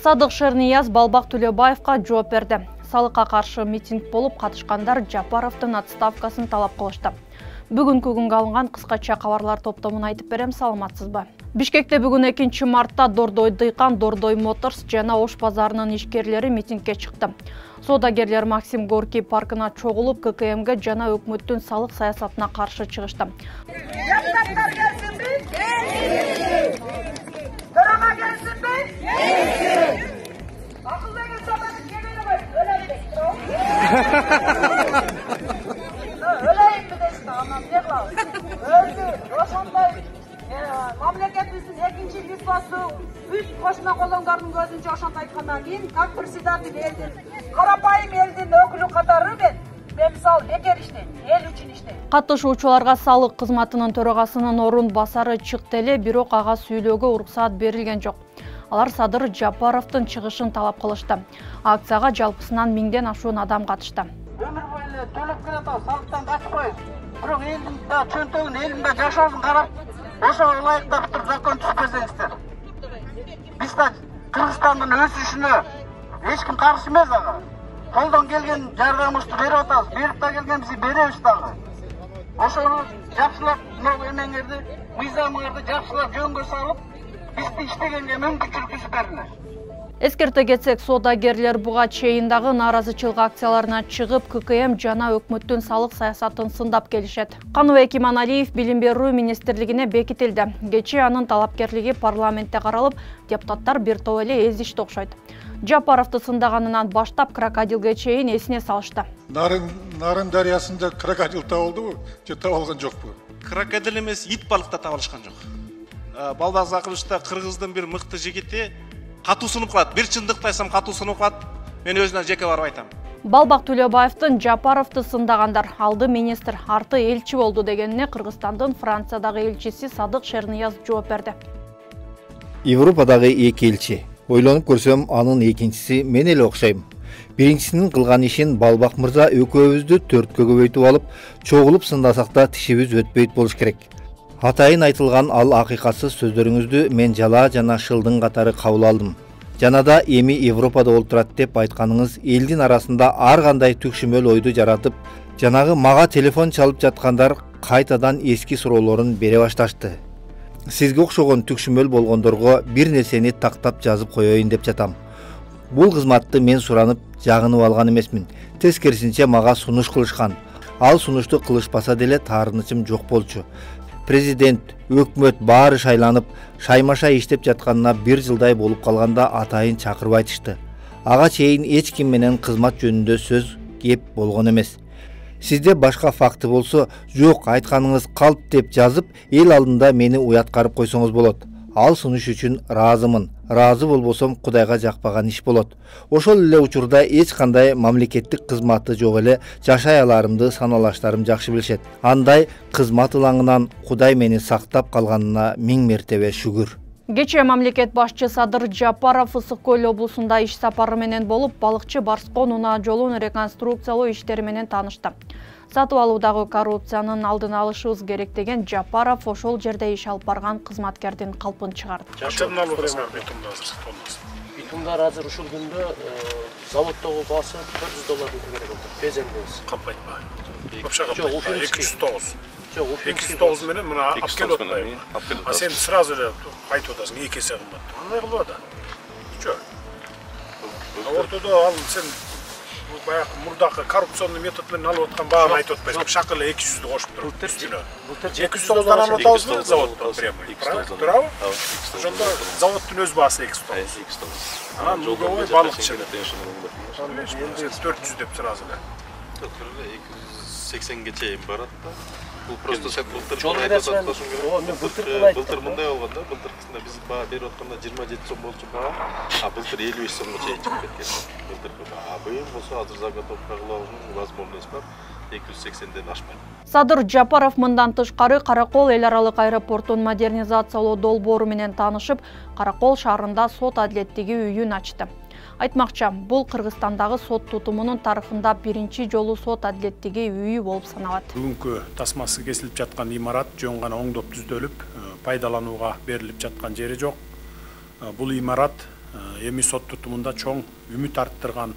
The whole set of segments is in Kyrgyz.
Садык Шернияз Балбак Төлөбаевга жооп берди. Салыкка каршы митинг болуп, катышкандар Жапаровдун отставкасын талап кылышты. Бүгүнкү күнгө алынган кыскача кабарлар топтомун айтып берем, саламатсызбы? Бишкекте бүгүн 2 мартта Дордой Дыйкан, Дордой Моторс жана Ош базарынын ишкерлери митингге чыкты. Соодагерлер Максим Горький паркына чогулуп, ККМге жана өкмөттүн салык саясатына каршы чыгышты. Мамлекетибиздин экинчи лисбасы бүт кошуна колоңдордун көзүнчө ошонто айткандан кийин как председатель элдин, карапайым элдин өкүлү катары мен мисалы бекер иштейм, эл үчүн иштейм. Катышуучуларга салык кызматынын төрагасынын орун басары чыкты эле, бирок ага сүйлөөгө уруксаат берилген жок. Алар Садыр Жапаровдун чыгышын талап кылышты. Акцияга жалпысынан 1000ден ашуун адам катышты. Өмүр бою төлөп келатабыз, салыктан качпайбыз. Бирок элдин да чөнтөгүн, элдин да жашоосун карап, ошого ылайыктап туруп закон түзбөсөңүздөр. Биз да Кыргызстандын өсүшүнө эч ким каршы эмес ага. Колдон келген жардамыбызды берип атабыз, берип да келгенибизди беребиз дагы. Ошону жакшылап, мына эмеңерди, мыйзамыңарды жакшылап жөнгө салып, бизди иштегенге мүмкүнчүлүк түзүп бериңер. Эскерте кетсек, соодагерлер буга чейин дагы нааразычылык акцияларына чыгып, ККМ жана өкмөттүн салык саясатын сындап келишет. Каныбек Иманалиев Билим берүү министрлигине бекитилди. Кечээ анын талапкерлиги парламентте каралып, депутаттар бир топ эле эзишти окшойт. Жапаровду сындаганынан баштап крокодилге чейин эсине салышты. Нарын дарыясында крокодил табылдыбы, же табылган жокпу? Крокодил эмес, ит балыкта табылышкан жок. Балбак Закылычта кыргыздын бир мыкты жигити катуу сунуп калат. Бир чындыкты айтсам катуу сунуп калат. Мен өзүнөн жеке барып айтам. Балбак Төлөбаевдин Жапаровду сындагандар алды министр, арты элчи болду дегенине Кыргызстандын Франциядагы элчиси Садык Шернияз жооп берди. Европадагы эки элчи. Ойлонуп көрсөм, анын экинчиси мен эле окшойм. Биринчисинин кылган ишин Балбак мырза экөөбүздү төрткө көбөйтүп алып, чогулуп сындасак да тишибиз өтпөйт болуш керек. Атайын айтылган ал акыйкатсыз сөздөрүңүздү мен жала жана шылдың катары кабыл алдым. Жанада эми Европада олтурат деп айтканыңыз элдин арасында ар кандай түкшүмөл ойду жаратып, жанагы мага телефон чалып жаткандар кайтадан эски суроолорун бере башташты. Сизге окшогон түкшүмөл болгондорго бир нерсени тактап жазып коеюн деп жатам. Бул кызматты мен суранып, жагынып алган эмесмин. Тескерисинче мага сунуш кылышкан. Ал сунушту кылышпаса деле таарынычым жок болчу. Президент, өкмөт баары шайланып, шаймаша иштеп жатканына 1 жылдай болуп калганда атайын чакырып айтышты. Ага чейин эч ким менен кызмат жөнүндө сөз кеп болгон эмес. Сизде башка факты болсо, жок айтканыңыз калп деп жазып, эл алдында мени уяткарып койсоңуз болот. Ал сунуш үчүн ыраазымын. Ыраазы болбосом Кудайга жакпаган иш болот. Ошол эле учурда эч кандай мамлекеттик кызматы жок эле жашай аларымды саналаштарым жакшы билишет. Андай кызмат ылаңынан Кудай мени сактап калганына 1000 мертебе шүгүр. Кечээ мамлекет башчы Садыр Жапаров Ысык Көл облусунда иш сапары менен болуп, балыкчы Барскон унаа жолун реконструкциялоо иштери менен таанышты. Сатып алуудагы коррупциянын алдын алышыбыз керек деген Жапаров ошол жерде иш алып барган кызматкердин калпын чыгарды. Битумдар азыр ушул күндө заводдогу баасы $400 керек болду. Безендебиз. Капайтпа. Жок, 209. Жок, 209 менен мына алып келип атпайбы. А сен сразу эле айтып атасың, 2 эсе кымбат. Кандай кылып ата? Жок. Ортодо ал сен баягы мурдакы коррупционный метод менен алып аткан бааны айтып атпайсың. Шакы эле 200ды кошуп туруп. 209дан алып атабызбы заводдон прямой? Туурабы? Ошондо заводдун өз баасы 209. Анан муговой балыкчы. 400 деп сразу эле. 280ге чейин барат да. Бул просто сен былтыр мындай болгон да, былтыркысында биз баа берип атканда 27 сом болчу баа, а былтыр 55 сомго чейин чыгып кеткен. Былтыркы баа. Быйыл болсо азыр заготовка кылабыз, возможность бар. 280ден ашпайт. Садыр Жапаров мындан тышкары Каракол эл аралык аэропортун модернизациялоо долбоору менен таанышып, Каракол шаарында сот адилеттиги үйүн ачты. Айтмакчы, бул Кыргызстандагы сот тутумунун тарыхында биринчи жолу сот адилеттиги үйү болуп саналат. Бүгүнкү тасмасы кесилип жаткан имарат жөн гана оңдоп түздөлүп, пайдаланууга берилип жаткан жери жок. Бул имарат эми сот тутумунда чоң үмүт арттырган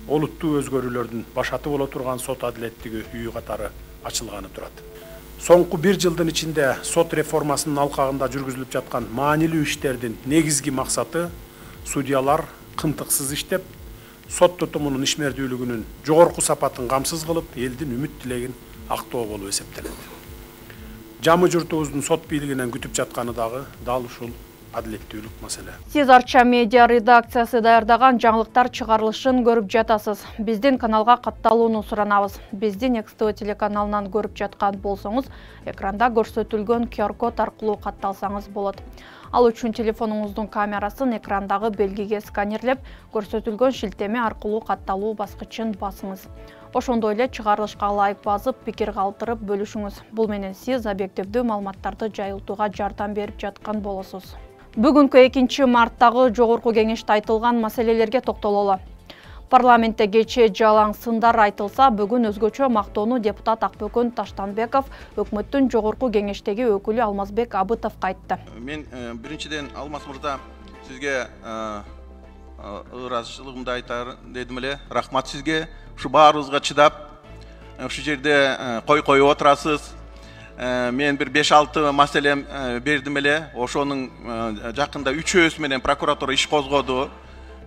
олуттуу өзгөрүүлөрдүн башаты боло турган сот адилеттиги үйү катары ачылганы турат. Соңку 1 жылдын ичинде сот реформасынын алкагында жүргүзүлүп жаткан маанилүү иштердин негизги максаты судьялар кымтыксыз иштеп, сот тутумунун ишмердүүлүгүнүн жогорку сапатын камсыз кылып, элдин үмүт тилегин актоо болуп эсептелет. Жамы журтубуздун сот бийлигинен күтүп жатканы дагы дал ушул адилеттүүлүк маселе. Сиз Арча медиа редакциясы даярдаган жаңылыктар чыгарылышын көрүп жатасыз. Биздин каналга катталууну суранабыз. Биздин XTV телеканалынан көрүп жаткан болсоңуз, экранда көрсөтүлгөн QR-код аркылуу катталсаңыз болот. Ал үчүн телефонуңуздун камерасын экрандагы белгиге сканерлеп, көрсөтүлгөн шилтеме аркылуу катталуу баскычын басыңыз. Ошондой эле чыгарылышка ылайык басып, пикир калтырып бөлүшүңүз. Бул менен сиз объективдүү маалыматтарды жайылтууга жардам берип жаткан болосуз. Бүгүнкү 2 марттагы жогорку кеңеште айтылган маселелерге токтололу. Парламентте кечээ жалаң сындар айтылса, бүгүн өзгөчө мактоону депутат Акбөкөн Таштанбеков өкмөттүн жогорку кеңештеги өкүлү Алмазбек Абытовго айтты. Мен биринчиден Алмаз мырза сизге ыраазычылыгымды айтар дедим эле. Рахмат сизге. Ушу баарыбызга чыдап, ушу жерде коюп отурасыз. Мен бир 5-6 маселем бердим эле. Ошонун жакында 3-өөсү менен прокуратура иш козгоду.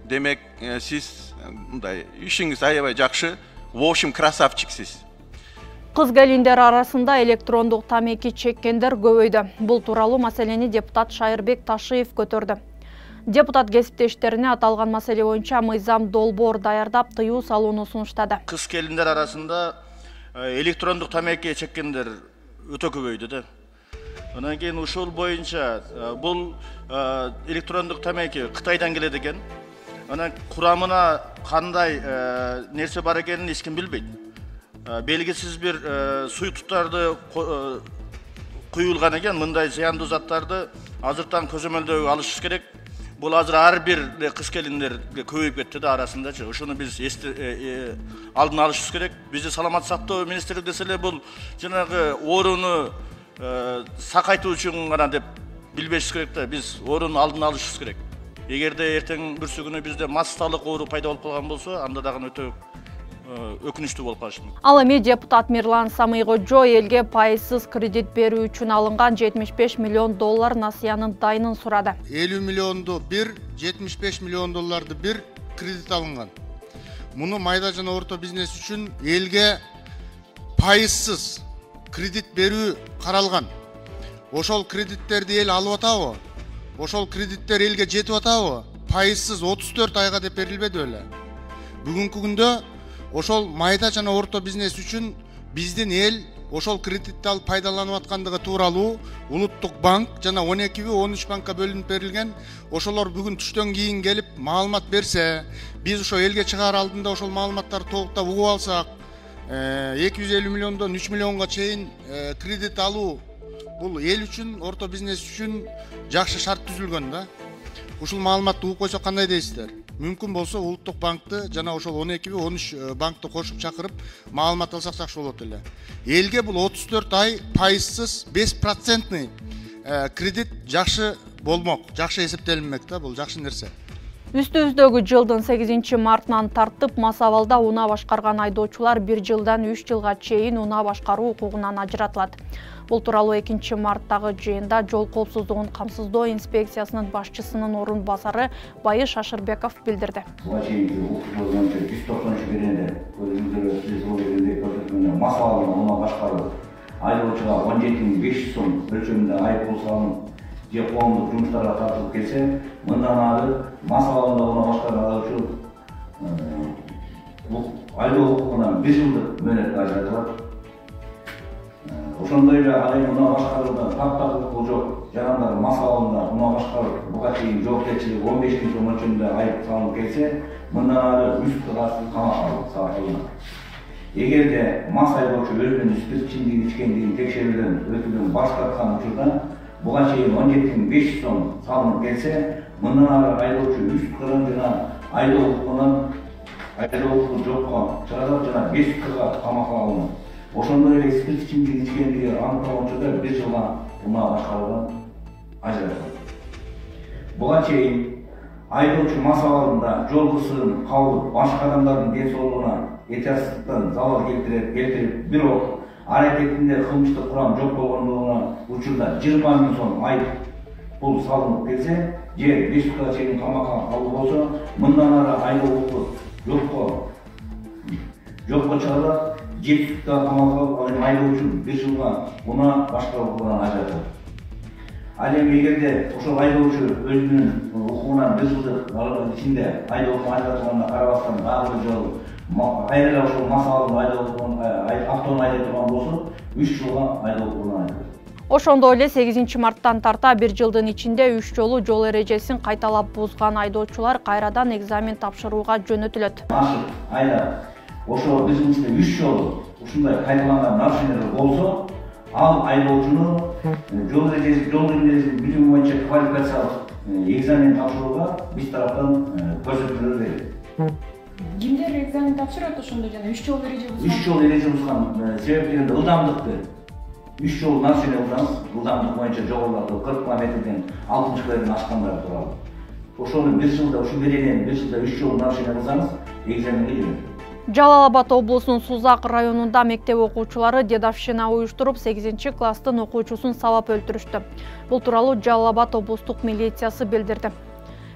Демек, сиз мындай ишиңиз аябай жакшы. В общем, красавчиксиз. Кыз келиндер арасында электрондук тамеки чеккендер көбөйдү. Бул тууралуу маселени депутат Шайырбек Ташиев көтөрдү. Депутат кесиптештерине аталган маселе боюнча мыйзам долбоор даярдап, тыюу салууну сунуштады. Кыз келиндер арасында электрондук тамеки чеккендер өтө көбөйдү да. Анан кийин ушул боюнча бул электрондук тамеки Кытайдан келет экен. Анан курамына кандай нерсе бар экенин эч ким билбейт. Белгисиз бир суюктуктарды куюлган экен. Мындай зыяндуу заттарды азыртан көзөмөлдөө алышыбыз керек. Бул азыр ар бир кыз келиндерге көбөйүп кетти да арасындачы. Ошону биз алдын алышыбыз керек. Бизди саламат сактоо министрлиги десе эле бул жанагы орууну сакайтуу үчүн гана деп билбешибиз керек да. Биз орууну алдын алышыбыз керек. Эгерде эртең бүрсү күнү бизде массалык оору пайда болуп калган болсо, анда дагы өтө өкүнүчтүү болуп калышы мүмкүн. Ал эми депутат Мирлан Самыйкожо элге пайызсыз кредит берүү үчүн алынган $75 миллион насыянын дайынын сурады. 50 миллионду бир, $75 миллион бир кредит алынган. Муну майда жана орто бизнес үчүн элге пайызсыз кредит берүү каралган. Ошол кредиттерди эл алып атабы? Ошол кредиттер элге жетип атабы? Пайызсыз 34 айга деп берилбеди беле. Бүгүнкү күндө ошол майда жана орто бизнес үчүн биздин эл ошол кредитти алып пайдаланып аткандыгы тууралуу Улуттук банк жана 12-13 банкка бөлүнүп берилген. Ошолор бүгүн түштөн кийин келип маалымат берсе, биз ошо элге чыгаар алдында ошол маалыматтарды толуктап угуп алсак, 250 миллиондон 3 миллионго чейин кредит алуу бул эл үчүн, орто бизнес үчүн жакшы шарт түзүлгөн да. Ушул маалыматты угуп койсок кандай дейсиздер? Мүмкүн болсо Улуттук банкты жана ошол 12-13 банкты кошуп чакырып маалымат алсак жакшы болот эле. Элге бул 34 ай пайызсыз 5% кредит жакшы болмок, жакшы эсептелинмек да, бул жакшы нерсе. Үстүбүздөгү жылдын 8 мартынан тартып мас абалда унаа башкарган айдоочулар 1 жылдан 3 жылга чейин унаа башкаруу укугунан ажыратылат. Бул тууралуу 2 марттагы жыйында жол коопсуздугун камсыздоо инспекциясынын башчысынын орун басары Байы Шашырбеков билдирди. Буга чейинки укугу боюнча 193 беренде мас абалда унаа башкаруу айдоочуга 17.500 сом өлчөмүндө айыппул салынып же коомдук жумуштарга тартылып келсе, мындан ары мас абалда унаа башкарган айдоочу айдоо укугунан 1 жылдык мөөнөткө ажыратылат. Ошондой эле айыл унаа башкаруудан таптак укугу жок жарандар мас абалында унаа башкарып, буга чейин жоопкерчилик 15 сом өлчөмүндө айып салынып келсе, мындан ары 3 жылга камакка салынат. Эгерде мас айдоочу өзүнүн спирт ичимдигин ичкендигин текшерүүдөн өтүүнүн баш тарткан учурда буга чейин 17.500 сом салынып келсе, мындан ары айдоочу 3 жылга жана айдоо укугунан жокко чыгарылат жана 5 жылга камакка алынат. Ошондой эле спирт ичимдигин ичкендиги аныкталган учурда 1 жылга унаа башкаруудан ажыратылат. Буга чейин айдоочу мас абалында жол кырсыгын кабылып, башка адамдардын ден соолугуна этиясыздыктан залал келтирип, бирок аракетинде кылмыштык курам жок болгондугуна учурда 20 000 сом айып пул салынып келсе, же 5 жылга чейин камакка алуу болсо, мындан ары айдоочулук жокко чыгарылат, 7 жылга камакка алып, айдоочу 1 жылга уна башка укугунан ажыратылат. Ал эми эгерде ошол айдоочу өзүнүн укугунан 1 жылдык ичинде айдоочу ажыратылганына карабастан дагы бир жолу кайра ошол мас абалында автоунаа айдай турган болсо, 3 жылга айдоочулугунан ажыратылат. Ошондой эле 8 марттан тарта 1 жылдын ичинде 3 жолу жол эрежесин кайталап бузган айдоочулар кайрадан экзамен тапшырууга жөнөтүлөт. Ашык айда ошо биздин 3 жолу ушундай кайталанган нарушениялар болсо, ал айдоочуну жол эрежесин билими боюнча квалификациялык экзамен тапшырууга биз тараптан көрсөтмөлөр берилет. Кимдер экзамен тапшырат ошондо жана 3 жол эреже бузган? 3 жол эреже бузган себептери ылдамдыкты. 3 жол нарушение кылсаңыз, ылдамдык боюнча жогорулатып 40 км/ден 60 км/ден ашкандар тууралуу. Ошону 1 жылда, ушул беренени 1 жылда 3 жол нарушение кылсаңыз, экзаменге жөнөтүлөт. Жалал Абад облусунун Сузак районунда мектеп окуучулары дедовщина уюштуруп 8 класстын окуучусун сабап өлтүрүштү. Бул тууралуу Жалал Абад облустук милициясы билдирди.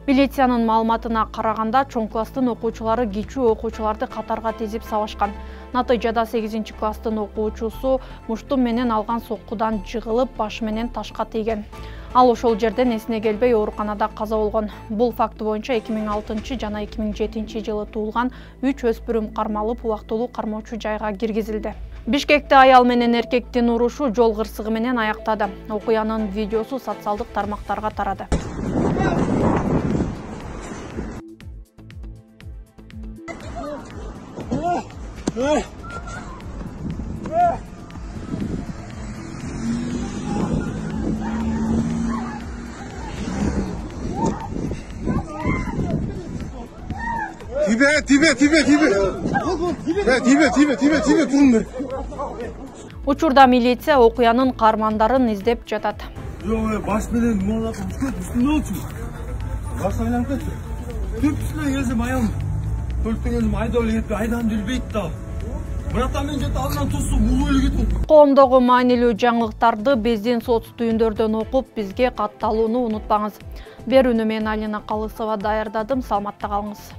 Милициянын маалыматына караганда, чоң класстын окуучулары кичүү окуучуларды катарга тизип сабашкан. Натыйжада 8 класстын окуучусу муштум менен алган соккудан жыгылып, башы менен ташка тийген. Ал ошол жерден эсине келбей ооруканада каза болгон. Бул факты боюнча 2006 жана 2007 жылы туулган 3 өспүрүм кармалып, убактылуу кармоочу жайга киргизилди. Бишкекте аял менен эркектин урушу жол кырсыгы менен аяктады. Окуянын видеосу социалдык тармактарга тарады. Тибе турун. Учурда милиция окуянын кармандарын издеп жатат. Баш менен моолап үстүндө болчу. Баш айланып кетти. Түпсүнө келсем аям көлктөгөнүм айдап кетти, айдан билбейт да. Братан мен жете алдынан тосуп муул кетти. Коомдогу маанилүү жаңылыктарды биздин соц түйүндөрдөн окуп, бизге катталууну унутпаңыз. Берүүнү мен Алина Калысова даярдадым. Саламатта калыңыз.